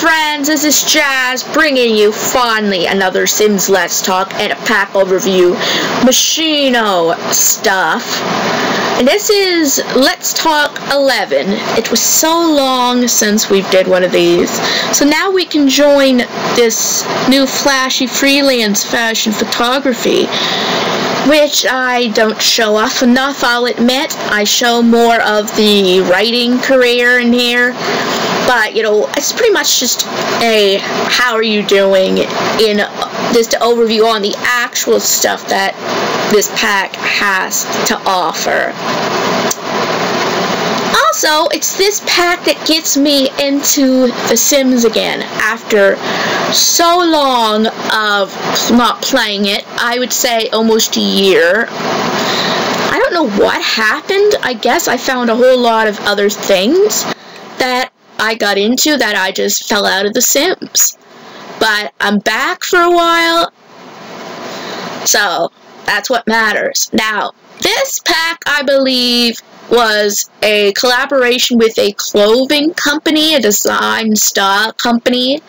friends, this is Jazz, bringing you finally another Sims Let's Talk and a pack overview, Moschino Stuff. And this is Let's Talk 11. It was so long since we did one of these. So now we can join this new flashy freelance fashion photography, which I don't show off enough, I'll admit. I show more of the writing career in here. But, you know, it's pretty much just a how are you doing in just an overview on the actual stuff that this pack has to offer. Also, it's this pack that gets me into The Sims again after so long of not playing it. I would say almost a year. I don't know what happened. I guess I found a whole lot of other things that I got into that I just fell out of The Sims. But I'm back for a while, so that's what matters. Now, this pack, I believe, was a collaboration with a clothing company, a design style company.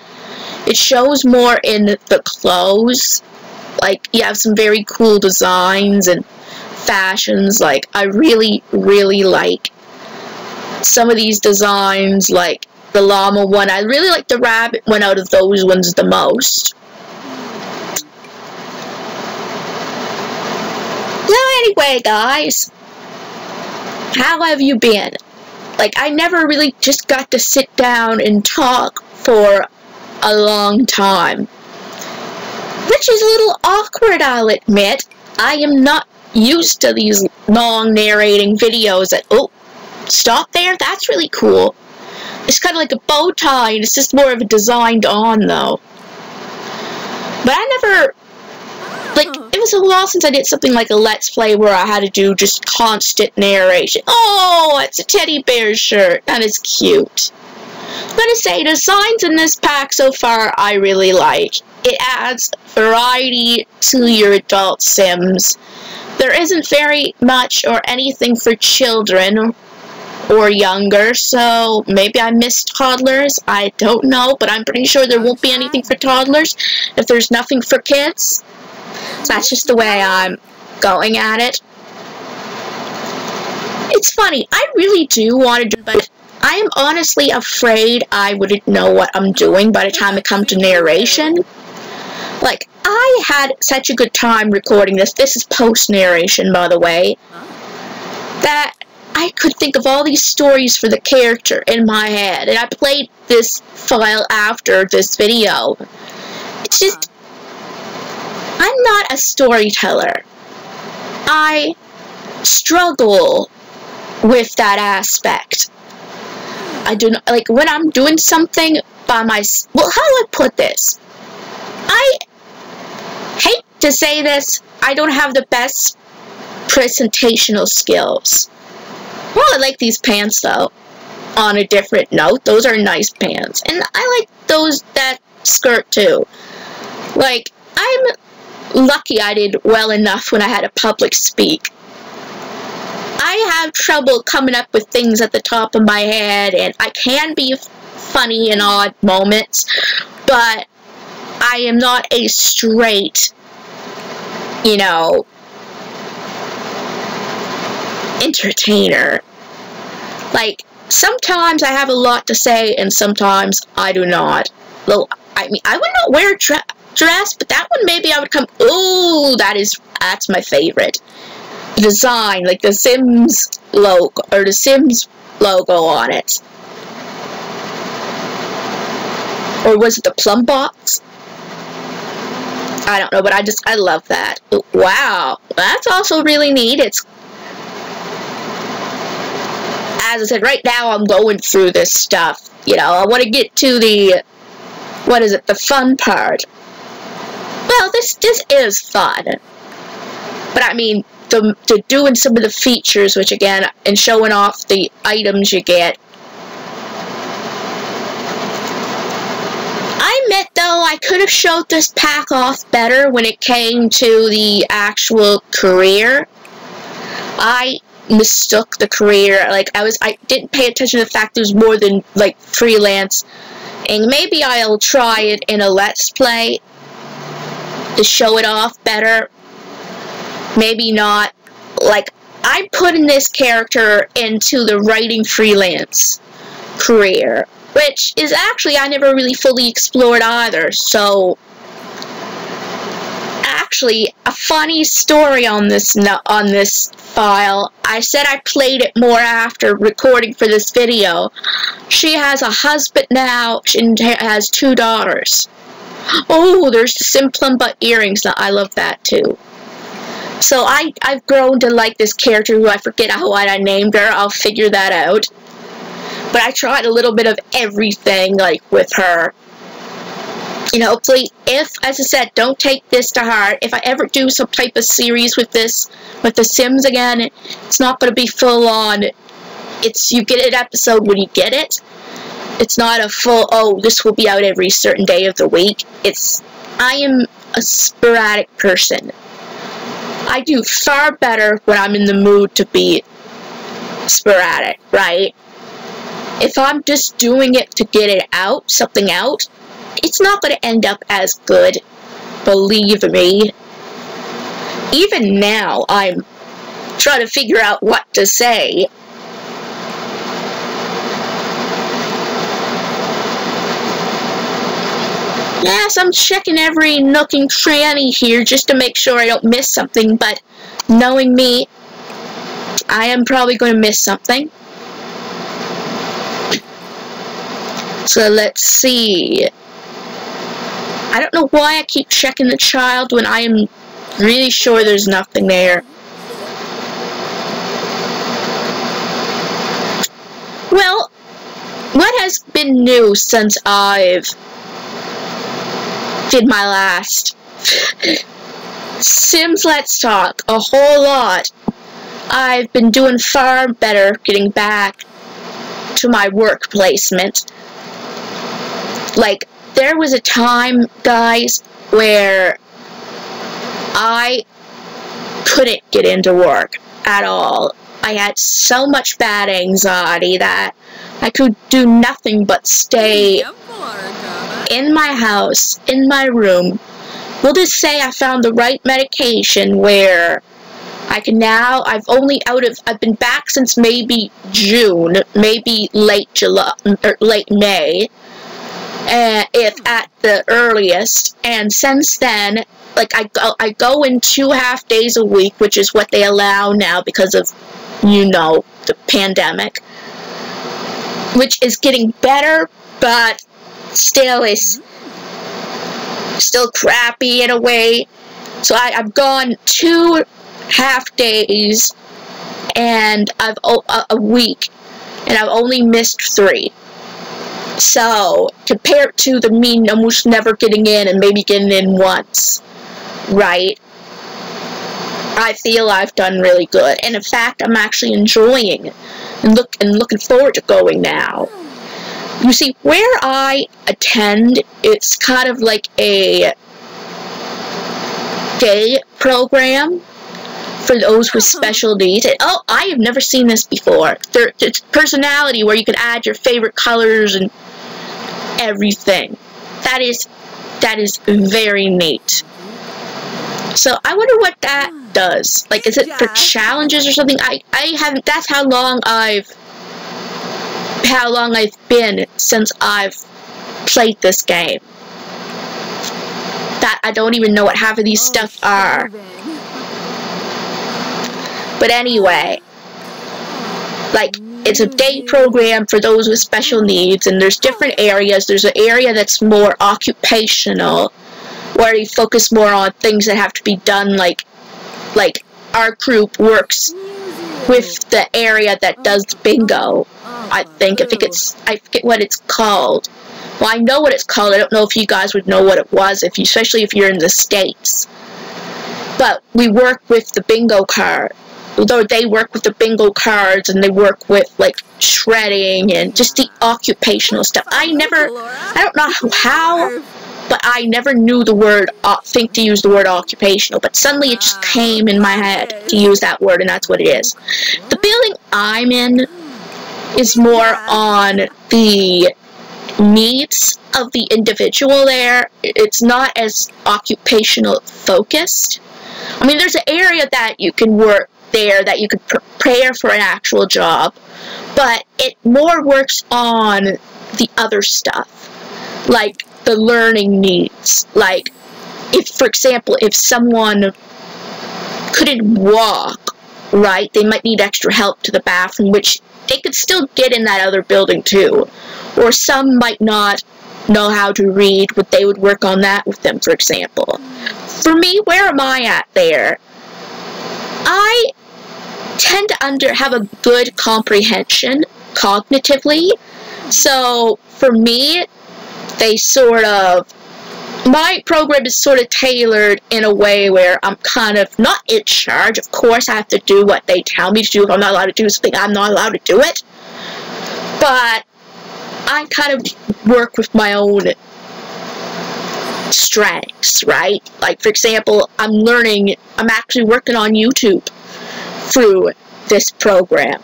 It shows more in the clothes. Like, you have some very cool designs and fashions. Like, I really, really like some of these designs, like the llama one. I really like the rabbit one out of those ones the most. So anyway, guys, how have you been? Like, I never really just got to sit down and talk for a long time, which is a little awkward, I'll admit. I am not used to these long narrating videos that, oh, stop there, that's really cool. It's kind of like a bow tie, and it's just more of a designed on, though. But I never, like, it was a while since I did something like a Let's Play where I had to do just constant narration. Oh, it's a teddy bear shirt. That is cute. I'm gonna say, designs in this pack so far I really like. It adds variety to your adult Sims. There isn't very much or anything for children or younger, so maybe I missed toddlers. I don't know, but I'm pretty sure there won't be anything for toddlers if there's nothing for kids. So that's just the way I'm going at it. It's funny, I really do want to do it, but I am honestly afraid I wouldn't know what I'm doing by the time it comes to narration. Like, I had such a good time recording this. This is post-narration, by the way. That I could think of all these stories for the character in my head. And I played this file after this video. It's just, I'm not a storyteller. I struggle with that aspect. I do not, like, when I'm doing something by myself, well, how do I put this? I hate to say this, I don't have the best presentational skills. Well, I like these pants, though. On a different note, those are nice pants. And I like that skirt, too. Like, I'm lucky I did well enough when I had to public speak. I have trouble coming up with things at the top of my head, and I can be funny in odd moments, but I am not a straight, you know, entertainer. Like, sometimes I have a lot to say, and sometimes I do not. Though, I mean, I would not wear a dress, but that one maybe I would come, ooh, that's my favorite. The design, like the Sims logo, or the Sims logo on it. Or was it the plum box? I don't know, but I love that. Wow, that's also really neat. It's, as I said, right now I'm going through this stuff. You know, I want to get to the, what is it, the fun part. Well, this is fun. But I mean, to doing some of the features, which again, and showing off the items you get. I admit, though, I could have showed this pack off better when it came to the actual career. I mistook the career. Like, I didn't pay attention to the fact there's more than, like, freelance And maybe I'll try it in a Let's Play to show it off better. Maybe not. Like, I'm putting this character into the writing freelance career, which is actually I never really fully explored either. So, actually, a funny story on this file. I said I played it more after recording for this video. She has a husband now and has 2 daughters. Oh, there's the Simplumba earrings. I love that too. So I've grown to like this character who I forget how I named her. I'll figure that out. But I tried a little bit of everything, like, with her. And hopefully, if, as I said, don't take this to heart, if I ever do some type of series with this, with The Sims again, it's not going to be full on. It's, you get an episode when you get it. It's not a full, oh, this will be out every certain day of the week. It's, I am a sporadic person. I do far better when I'm in the mood to be sporadic, right? If I'm just doing it to get it out, something out, it's not going to end up as good, believe me. Even now, I'm trying to figure out what to say. Yes, I'm checking every nook and cranny here just to make sure I don't miss something, but knowing me, I am probably going to miss something. So let's see. I don't know why I keep checking the child when I am really sure there's nothing there. Well, what has been new since I've did my last Sims Let's Talk? A whole lot. I've been doing far better getting back to my work placement. Like, there was a time, guys, where I couldn't get into work at all. I had so much bad anxiety that I could do nothing but stay in my house, in my room. We'll just say I found the right medication where I can now, I've been back since maybe June, maybe late July, or late May, if at the earliest, and since then, like, I go in 2 half days a week, which is what they allow now because of, you know, the pandemic, which is getting better, but still is still crappy in a way. So I've gone 2 half days and a week, and I've only missed 3. So compared to the mean almost never getting in and maybe getting in once, right? I feel I've done really good, and in fact, I'm actually enjoying it and looking forward to going now. You see, where I attend, it's kind of like a day program for those with special needs. And, oh, I have never seen this before. It's personality where you can add your favorite colors and everything. That is very neat. So I wonder what that does. Like, is it for challenges or something? I haven't. That's how long I've been since I've played this game. That I don't even know what half of these stuff are. But anyway, like, it's a day program for those with special needs, and there's different areas. There's an area that's more occupational, where you focus more on things that have to be done, like our group works with the area that does bingo. I forget what it's called. Well, I know what it's called. I don't know if you guys would know what it was, especially if you're in the States. But we work with the bingo card. Although they work with the bingo cards, and they work with, like, shredding and just the occupational stuff. I don't know how, but I never knew the word, think to use the word occupational, but suddenly it just came in my head to use that word, and that's what it is. The building I'm in is more on the needs of the individual there. It's not as occupational focused. I mean, there's an area that you can work there that you could prepare for an actual job, but it more works on the other stuff, like the learning needs. Like, if, for example, if someone couldn't walk, right, they might need extra help to the bathroom, which they could still get in that other building too. Or some might not know how to read, but they would work on that with them, for example. For me, where am I at there? I tend to have a good comprehension cognitively. So for me, my program is sort of tailored in a way where I'm kind of not in charge. Of course, I have to do what they tell me to do. If I'm not allowed to do something, I'm not allowed to do it. But I kind of work with my own strengths, right? Like, for example, I'm actually working on YouTube through this program.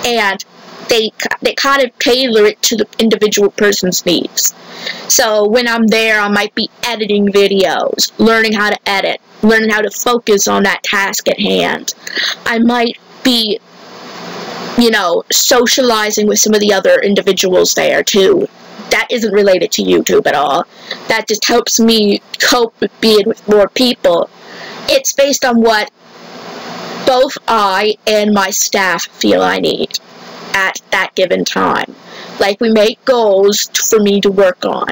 And they kind of tailor it to the individual person's needs. So when I'm there, I might be editing videos, learning how to edit, learning how to focus on that task at hand. I might be, socializing with some of the other individuals there too. That isn't related to YouTube at all. That just helps me cope with being with more people. It's based on what both I and my staff feel I need at that given time. Like, we make goals for me to work on.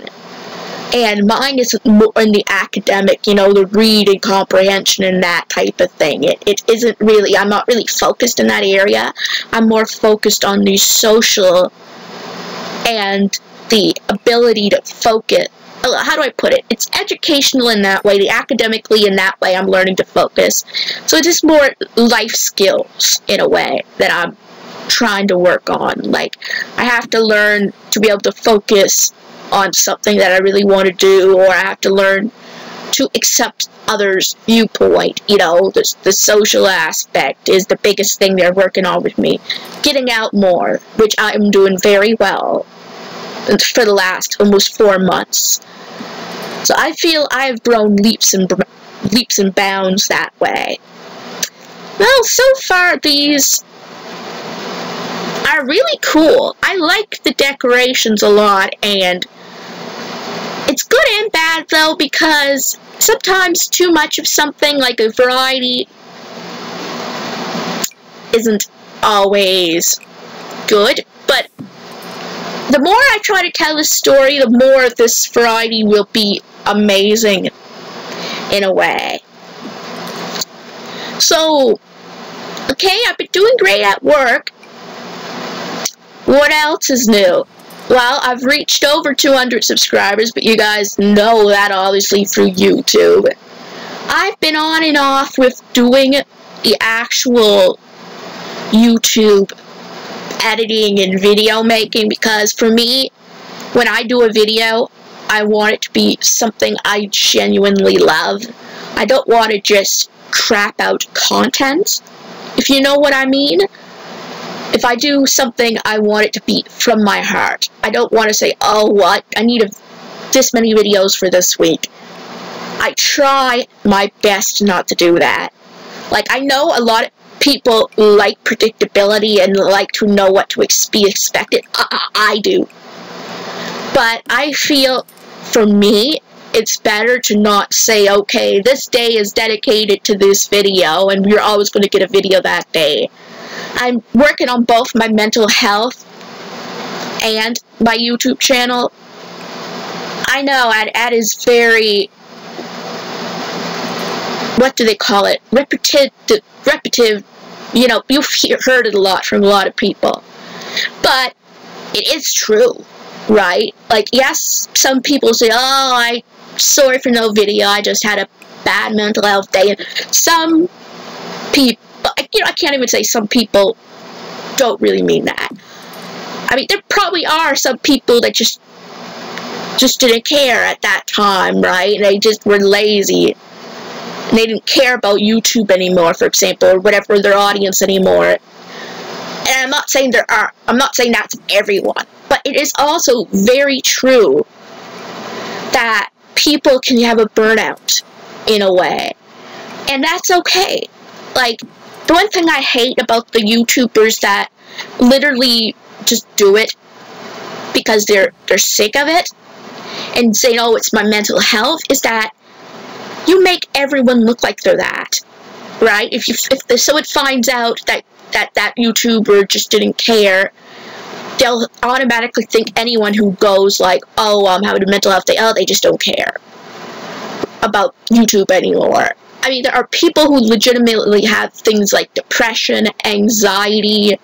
And mine is more in the academic, the reading comprehension and that type of thing. It isn't really, I'm not really focused in that area. I'm more focused on the social and the ability to focus. How do I put it? It's educational in that way, the academically in that way I'm learning to focus. So it's just more life skills in a way that I'm trying to work on. Like, I have to learn to be able to focus on something that I really want to do, or I have to learn to accept others' viewpoint. The social aspect is the biggest thing they're working on with me. Getting out more, which I am doing very well for the last almost 4 months. So I feel I've grown leaps and bounds that way. Well, so far these are really cool. I like the decorations a lot, and it's good and bad though, because sometimes too much of something, like a variety, isn't always good. But the more I try to tell a story, the more this variety will be amazing in a way. So, okay, I've been doing great at work. What else is new? Well, I've reached over 200 subscribers, but you guys know that obviously through YouTube. I've been on and off with doing the actual YouTube editing and video making, because for me, when I do a video, I want it to be something I genuinely love. I don't want to just crap out content, if you know what I mean. If I do something, I want it to be from my heart. I don't want to say, oh, what? I need this many videos for this week. I try my best not to do that. Like, I know a lot of people like predictability and like to know what to be expected. I do. But I feel, for me, it's better to not say, okay, this day is dedicated to this video, and you're always going to get a video that day. I'm working on both my mental health and my YouTube channel. I know, that is very, what do they call it? Repetitive, you've heard it a lot from a lot of people. But it is true, right? Like, yes, some people say, oh, I'm sorry for no video, I just had a bad mental health day. And some people, I can't even say some people don't really mean that. I mean, there probably are some people that just didn't care at that time, right? They just were lazy. And they didn't care about YouTube anymore, for example, or whatever their audience anymore. And I'm not saying that's everyone, but it is also very true that people can have a burnout in a way, and that's okay. Like, the one thing I hate about the YouTubers that literally just do it because they're sick of it and say, oh, it's my mental health, is that you make everyone look like they're that, right? If someone finds out that YouTuber just didn't care, they'll automatically think anyone who goes like, oh, I'm having a mental health day, oh, they just don't care about YouTube anymore. I mean, there are people who legitimately have things like depression, anxiety,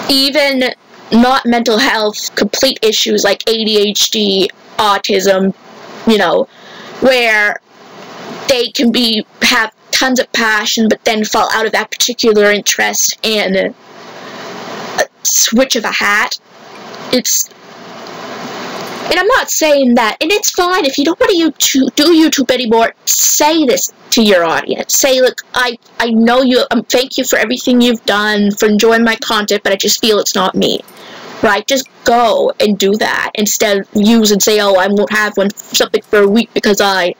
even not mental health, complete issues like ADHD, autism, you know, where they can have tons of passion but then fall out of that particular interest and a switch of a hat. And I'm not saying that, and it's fine if you don't want to do YouTube anymore, say this to your audience. Say, look, I know you, thank you for everything you've done, for enjoying my content, but I just feel it's not me. Right? Just go and do that instead of use and say, oh, I won't have something for a week because I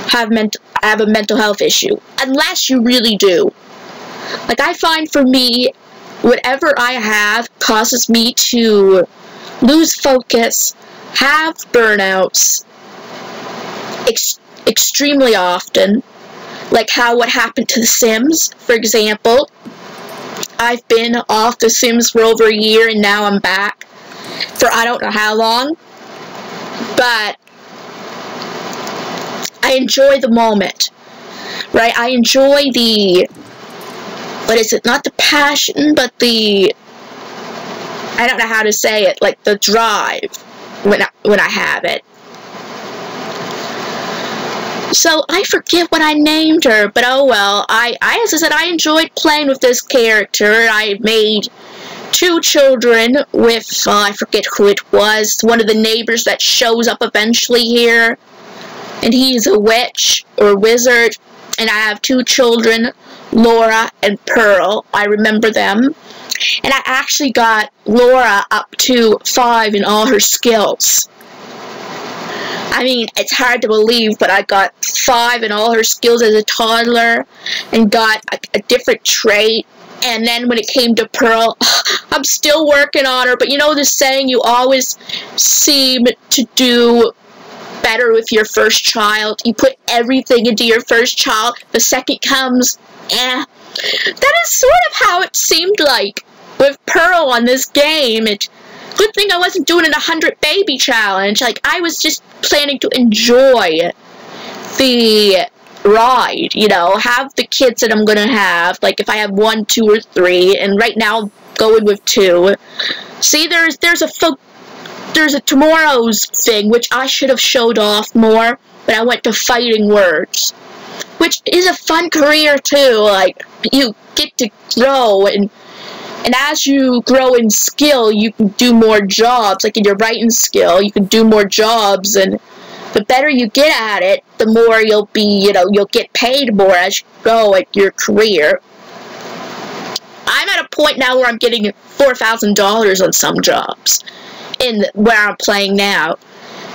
have a mental health issue. Unless you really do. Like, I find for me, whatever I have causes me to lose focus, have burnouts extremely often, like what happened to The Sims, for example. I've been off The Sims for over a year, and now I'm back for I don't know how long, but I enjoy the moment, right? I enjoy not the passion, but I don't know how to say it, like the drive when I have it. So I forget what I named her, but oh well. As I said, I enjoyed playing with this character. I made 2 children with, I forget who it was, one of the neighbors that shows up eventually here. And he's a witch or wizard. And I have 2 children, Laura and Pearl. I remember them. And I actually got Laura up to 5 in all her skills. I mean, it's hard to believe, but I got 5 in all her skills as a toddler and got a different trait. And then when it came to Pearl, I'm still working on her. But you know the saying, you always seem to do better with your first child. You put everything into your first child. The second comes, That is sort of how it seemed like with Pearl on this game. Good thing I wasn't doing an 100 baby challenge. Like, I was just planning to enjoy the ride, you know, have the kids that I'm gonna have, like if I have 1, 2, or 3, and right now I'm going with 2. See, there's a tomorrow's thing, which I should have showed off more, but I went to Fighting Words, which is a fun career too. Like, you get to grow, and as you grow in skill, you can do more jobs. Like in your writing skill, you can do more jobs, and the better you get at it, the more you'll get paid more as you go at your career. I'm at a point now where I'm getting $4,000 on some jobs in where I'm playing now.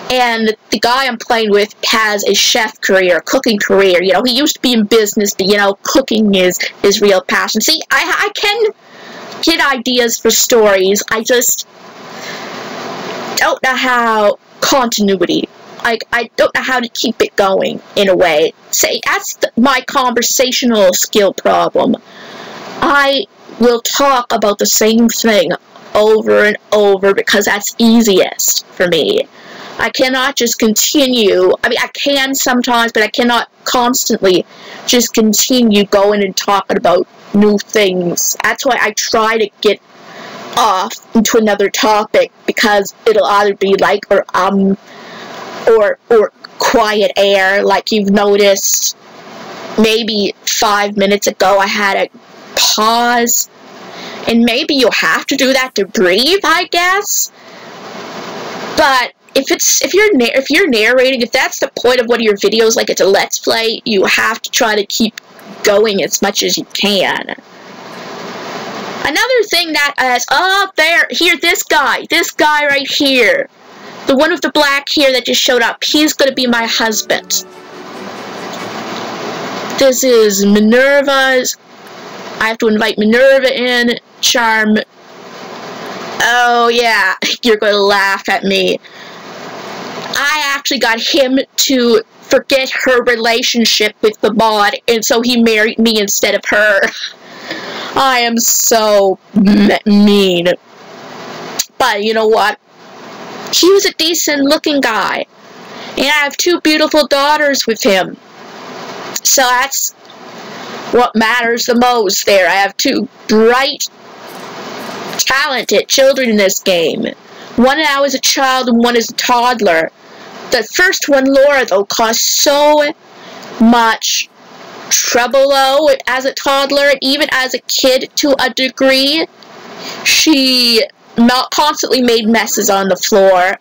And the guy I'm playing with has a chef career, a cooking career. You know, he used to be in business, but, you know, cooking is his real passion. See, I can get ideas for stories. I just don't know how continuity. I don't know how to keep it going, in a way. Say, that's my conversational skill problem. I will talk about the same thing over and over because that's easiest for me. I cannot just continue. I mean, I can sometimes, but I cannot constantly just continue going and talking about new things. That's why I try to get off into another topic, because it'll either be like, or quiet air, like you've noticed. Maybe 5 minutes ago I had a pause, and maybe you'll have to do that to breathe, I guess. But if you're narrating, if that's the point of one of your videos, like it's a let's play, you have to try to keep going as much as you can. Another thing that is, oh, this guy right here. The one with the black hair that just showed up. He's gonna be my husband. This is Minerva's. I have to invite Minerva in. Charm. Oh, yeah. You're gonna laugh at me. I actually got him to forget her relationship with the mod, and so he married me instead of her. I am so mean. But you know what? He was a decent looking guy. And I have 2 beautiful daughters with him. So that's what matters the most there. I have 2 bright, talented children in this game. One now is a child and one is a toddler. The first one, Laura, though, caused so much trouble, though, as a toddler, and even as a kid to a degree. She constantly made messes on the floor,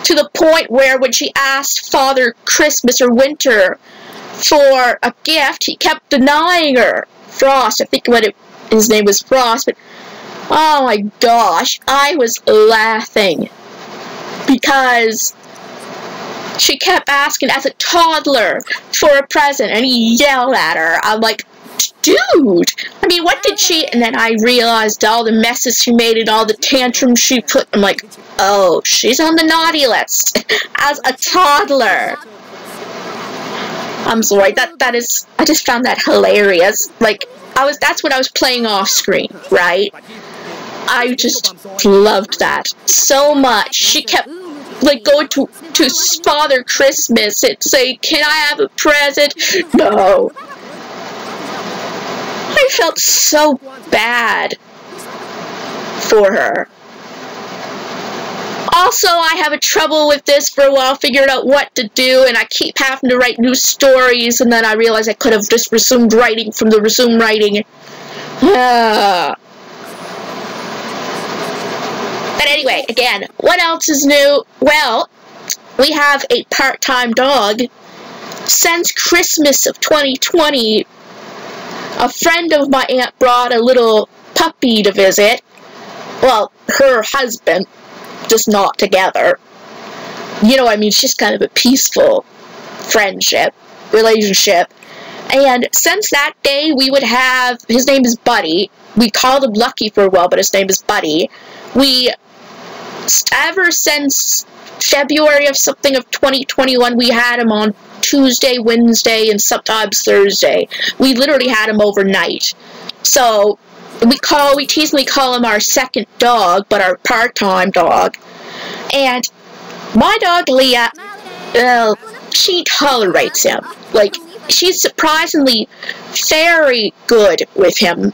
to the point where when she asked Father Christmas or Winter for a gift, he kept denying her. Frost, I think his name was Frost, but oh my gosh, I was laughing because she kept asking as a toddler for a present, and he yelled at her. I'm like, dude, I mean, what did she... And then I realized all the messes she made and all the tantrums she put. I'm like, oh, she's on the naughty list as a toddler. I'm sorry, that is... I just found that hilarious. Like, that's what I was playing off screen, right? I just loved that so much. She kept, like, going to Father Christmas and saying, can I have a present? No. I felt so bad for her. Also, I have a trouble with this for a while, figuring out what to do, and I keep having to write new stories, and then I realized I could have just resumed writing from the resume writing. But anyway, again, what else is new? Well, we have a part-time dog. Since Christmas of 2020, a friend of my aunt brought a little puppy to visit. Well, her husband, just not together. You know, I mean, it's just kind of a peaceful friendship, relationship. And since that day, we would have, his name is Buddy. We called him Lucky for a while, but his name is Buddy. Ever since February of 2021, we had him on Tuesday, Wednesday, and sometimes Thursday. We literally had him overnight. So, we teasingly call him our second dog, but our part-time dog. And my dog, Leah, she tolerates him. Like, she's surprisingly very good with him.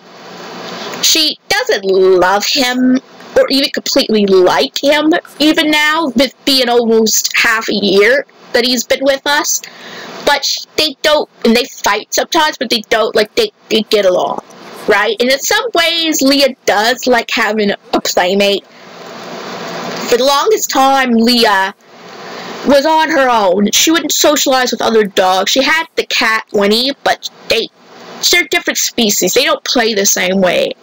She doesn't love him or even completely like him, even now, with being almost half a year that he's been with us. But they don't, and they fight sometimes, but they don't, like, they get along, right? And in some ways, Leah does like having a playmate. For the longest time, Leah was on her own. She wouldn't socialize with other dogs. She had the cat, Winnie, but they're different species. They don't play the same way.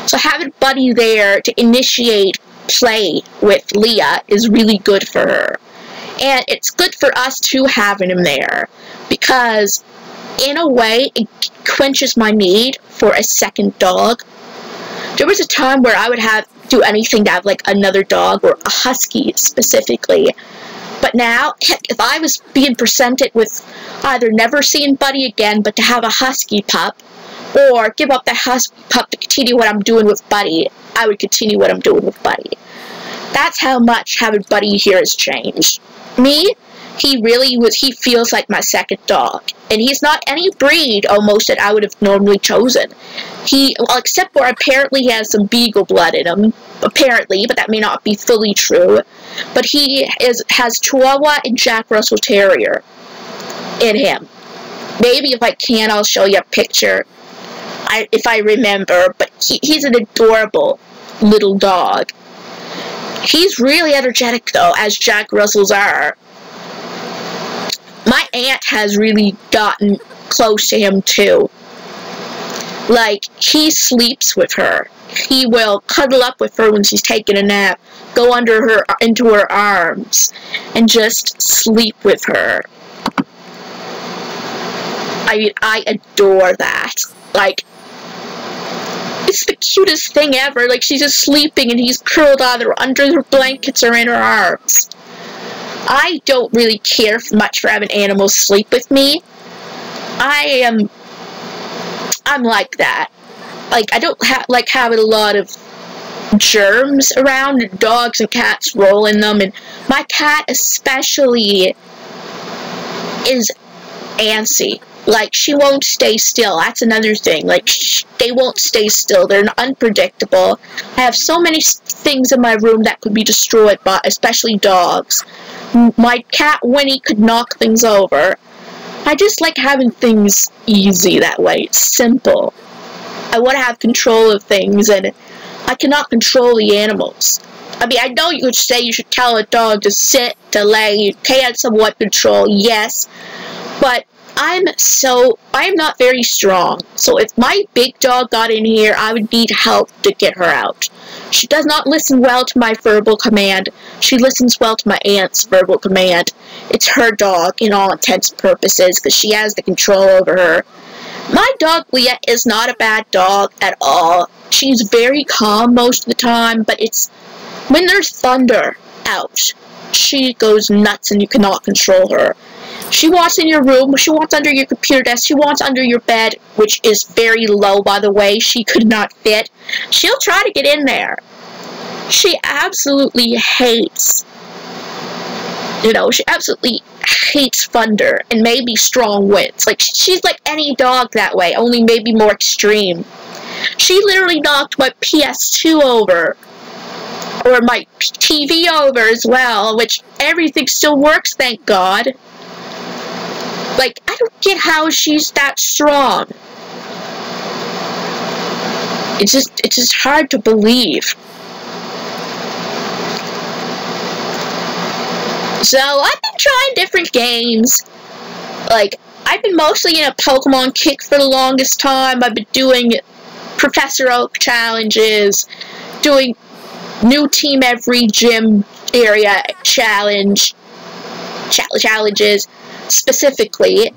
So having Buddy there to initiate play with Leah is really good for her. And it's good for us too, having him there, because in a way it quenches my need for a second dog. There was a time where I would do anything to have like another dog, or a husky specifically. But now, heck, if I was being presented with either never seeing Buddy again, but to have a husky pup, or give up the husky pup to continue what I'm doing with Buddy, I would continue what I'm doing with Buddy. That's how much having Buddy here has changed. Me, he feels like my second dog. And he's not any breed, almost, that I would have normally chosen. Except for apparently he has some beagle blood in him. Apparently, but that may not be fully true. But he has Chihuahua and Jack Russell Terrier in him. Maybe if I can, I'll show you a picture. If I remember, but he's an adorable little dog. He's really energetic, though, as Jack Russells are. My aunt has really gotten close to him, too. Like, he sleeps with her. he will cuddle up with her when she's taking a nap, go into her arms, and just sleep with her. I mean, I adore that. Like, it's the cutest thing ever. Like, she's just sleeping and he's curled either under her blankets or in her arms. I don't really care much for having animals sleep with me. I'm like that. Like, I don't like having a lot of germs around. Dogs and cats roll in them, and my cat especially is antsy. Like, she won't stay still. That's another thing. Like, they won't stay still. They're unpredictable. I have so many things in my room that could be destroyed, but especially dogs. My cat Winnie could knock things over. I just like having things easy that way. It's simple. I want to have control of things, and I cannot control the animals. I mean, I know you could say you should tell a dog to sit, to lay. You can somewhat control, yes. But I'm not very strong. So if my big dog got in here, I would need help to get her out. She does not listen well to my verbal command. She listens well to my aunt's verbal command. It's her dog in all intents and purposes because she has the control over her. My dog Leah is not a bad dog at all. She's very calm most of the time, but it's when there's thunder out, she goes nuts and you cannot control her. She wants in your room, she wants under your computer desk, she wants under your bed, which is very low, by the way. She could not fit. She'll try to get in there. She absolutely hates, she absolutely hates thunder and maybe strong winds. Like, she's like any dog that way, only maybe more extreme. She literally knocked my PS2 over, or my TV over as well, which everything still works, thank God. Like, I don't get how she's that strong. It's just hard to believe. So, I've been trying different games. Like, I've been mostly in a Pokemon kick for the longest time. I've been doing Professor Oak challenges, doing new team every gym area challenges specifically.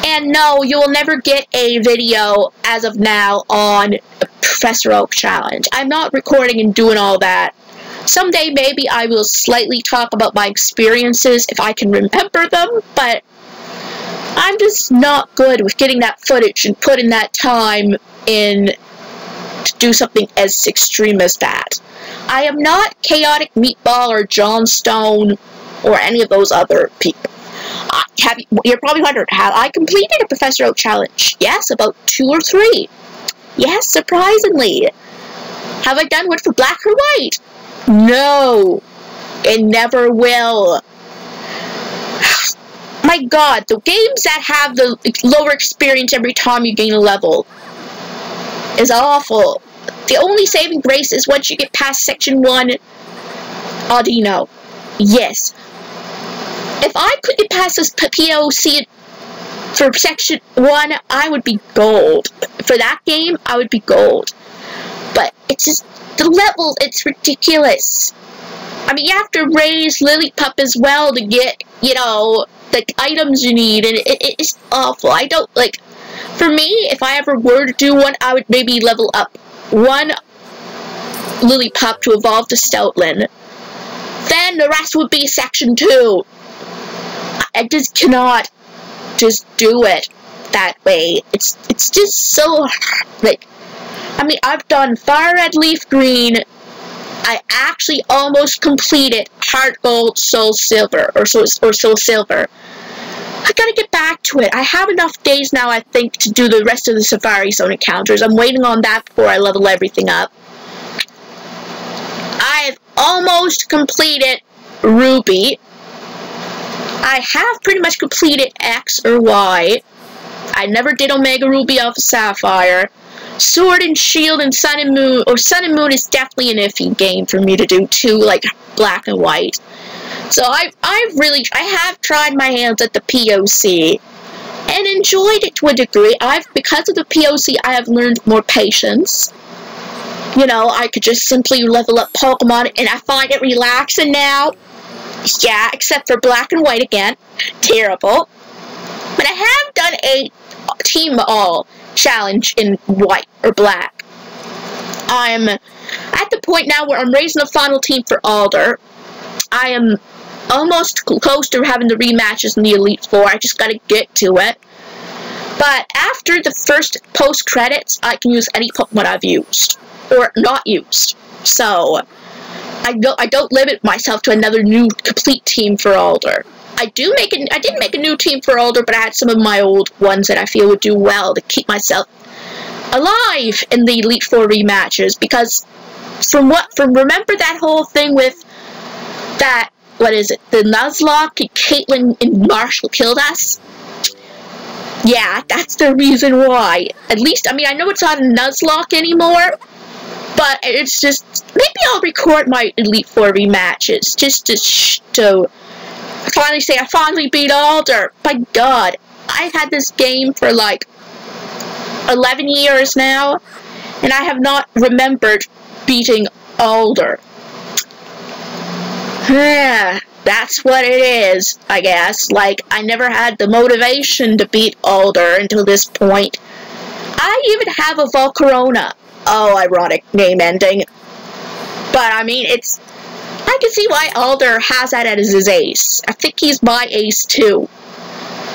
And no, you will never get a video as of now on Professor Oak challenge. I'm not recording and doing all that. Someday maybe I will slightly talk about my experiences if I can remember them, but I'm just not good with getting that footage and putting that time in to do something as extreme as that. I am not Chaotic Meatball or John Stone or any of those other people. You're probably wondering, have I completed a Professor Oak challenge? Yes, about 2 or 3. Yes, surprisingly. Have I done one for Black or White? No. It never will. My God, the games that have the lower experience every time you gain a level is awful. The only saving grace is once you get past Section 1, Audino. Yes. If I could get past this POC for Section 1, I would be gold. For that game, I would be gold. But it's just, the levels, it's ridiculous. I mean, you have to raise Lillipup as well to get, the items you need, and it's awful. I don't, for me, if I ever were to do one, I would maybe level up 1 Lillipup to evolve to Stoutland. Then the rest would be Section 2. I just cannot just do it that way. It's just so, I mean, I've done Fire Red, Leaf Green. I actually almost completed Heart Gold, Soul Silver, or Soul Silver. I gotta get back to it. I have enough days now, I think, to do the rest of the Safari Zone encounters. I'm waiting on that before I level everything up. I've almost completed Ruby. I have pretty much completed X or Y. I never did Omega Ruby Alpha Sapphire. Sword and Shield and Sun and Moon, or Sun and Moon is definitely an iffy game for me to do too, like Black and White. So I have tried my hands at the POC and enjoyed it to a degree. Because of the POC, I have learned more patience. you know, I could just simply level up Pokemon, and I find it relaxing now. Yeah, except for Black and White again. Terrible. But I have done a Team All challenge in White or Black. I'm at the point now where I'm raising a final team for Alder. I am almost close to having the rematches in the Elite Four. I just gotta get to it. But after the first post-credits, I can use any Pokemon I've used. Or not used. So, I don't limit myself to another new complete team for Alder. I did make a new team for Alder, but I had some of my old ones that I feel would do well to keep myself alive in the Elite Four rematches, because remember that whole thing with that, what is it, the Nuzlocke, Caitlyn and Marshall killed us? Yeah, that's the reason why. At least, I mean, I know it's not a Nuzlocke anymore, but it's just, maybe I'll record my Elite Four rematches, just to finally say I finally beat Alder. By God, I've had this game for like 11 years now, and I have not remembered beating Alder. That's what it is, I guess. Like, I never had the motivation to beat Alder until this point. I even have a Volcarona. Oh, ironic name ending. But, I mean, I can see why Alder has that as his ace. I think he's my ace, too.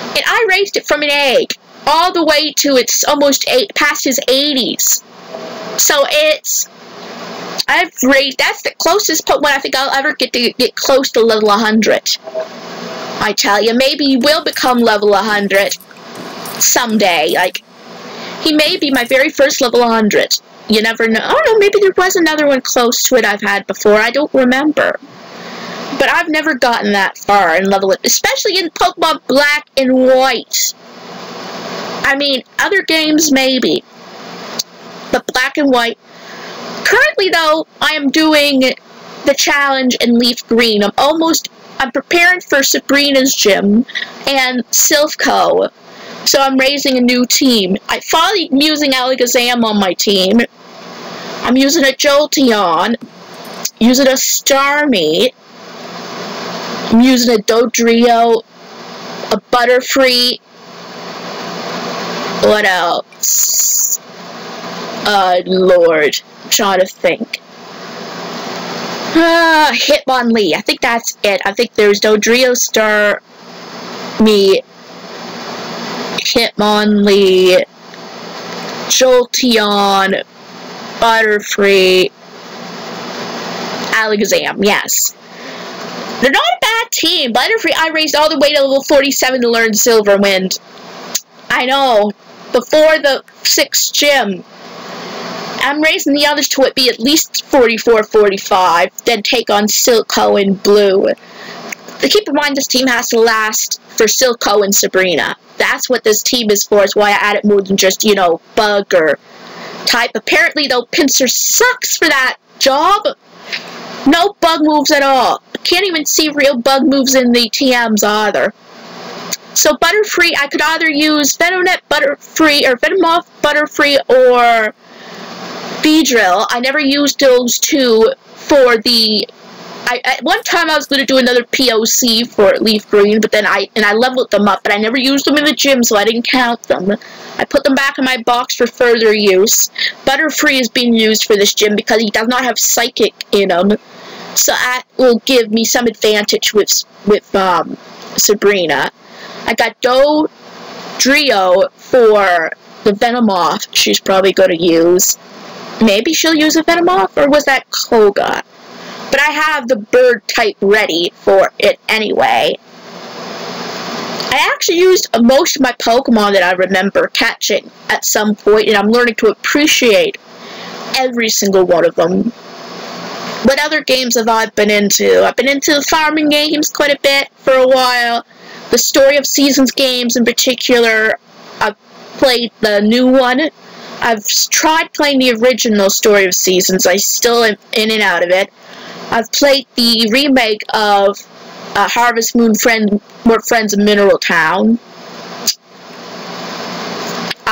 And I raised it from an egg all the way to its almost past his 80s. So that's the closest Pokemon I think I'll ever get close to level 100. I tell you, maybe he will become level 100 someday. Like, he may be my very first level 100. You never know. Oh no, maybe there was another one close to it I've had before. I don't remember. But I've never gotten that far in level, especially in Pokemon Black and White. I mean, other games maybe, but Black and White. Currently, though, I am doing the challenge in Leaf Green. I'm preparing for Sabrina's gym and Silph. So I'm raising a new team. I'm using Alakazam on my team. I'm using a Jolteon. Using a Starmie. I'm using a Dodrio. A Butterfree. What else? Lord. I'm trying to think. Hitmonlee. I think that's it. I think there's Dodrio, Starmie, Hitmonlee, Jolteon, Butterfree, Alakazam, yes. They're not a bad team. Butterfree, I raised all the way to level 47 to learn Silverwind. I know. Before the 6th gym. I'm raising the others to be at least 44, 45, then take on Silph and Blue. Keep in mind, this team has to last for Silph and Sabrina. That's what this team is for, is why I added more than just, you know, bug or type. Apparently, though, Pinsir sucks for that job. No bug moves at all. Can't even see real bug moves in the TMs either. So Butterfree, I could either use Venonet Butterfree, or Venomoth Butterfree, or Beedrill. I never used those two for the... at one time I was going to do another POC for Leaf Green, but then I leveled them up, but I never used them in the gym, so I didn't count them. I put them back in my box for further use. Butterfree is being used for this gym because he does not have Psychic in him, so that will give me some advantage with Sabrina. I got Dodrio for the Venomoth she's probably going to use. Maybe she'll use a Venomoth, or was that Koga? But I have the bird type ready for it anyway. I actually used most of my Pokemon that I remember catching at some point, and I'm learning to appreciate every single one of them. What other games have I been into? I've been into the farming games quite a bit for a while. The Story of Seasons games in particular, I've played the new one. I've tried playing the original Story of Seasons. I still am in and out of it. I've played the remake of Harvest Moon More Friends of Mineral Town.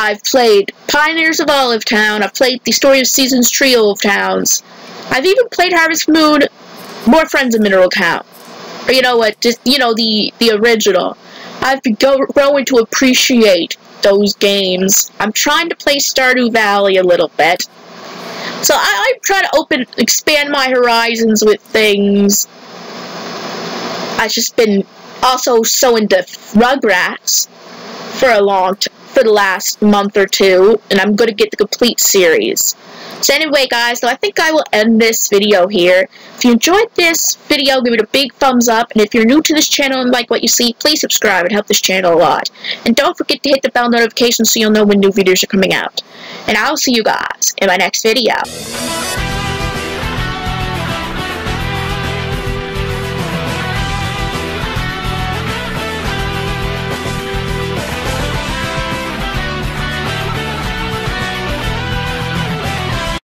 I've played Pioneers of Olive Town. I've played the Story of Seasons Trio of Towns. I've even played Harvest Moon, More Friends of Mineral Town. Or you know what, just, you know, the original. I've been growing to appreciate those games. I'm trying to play Stardew Valley a little bit. So I'm trying to expand my horizons with things. I've just been also so into Rugrats for the last month or two, and I'm going to get the complete series. So anyway, guys, so I think I will end this video here. If you enjoyed this video, give it a big thumbs up, and if you're new to this channel and like what you see, please subscribe. It helps this channel a lot. And don't forget to hit the bell notification so you'll know when new videos are coming out. And I'll see you guys in my next video.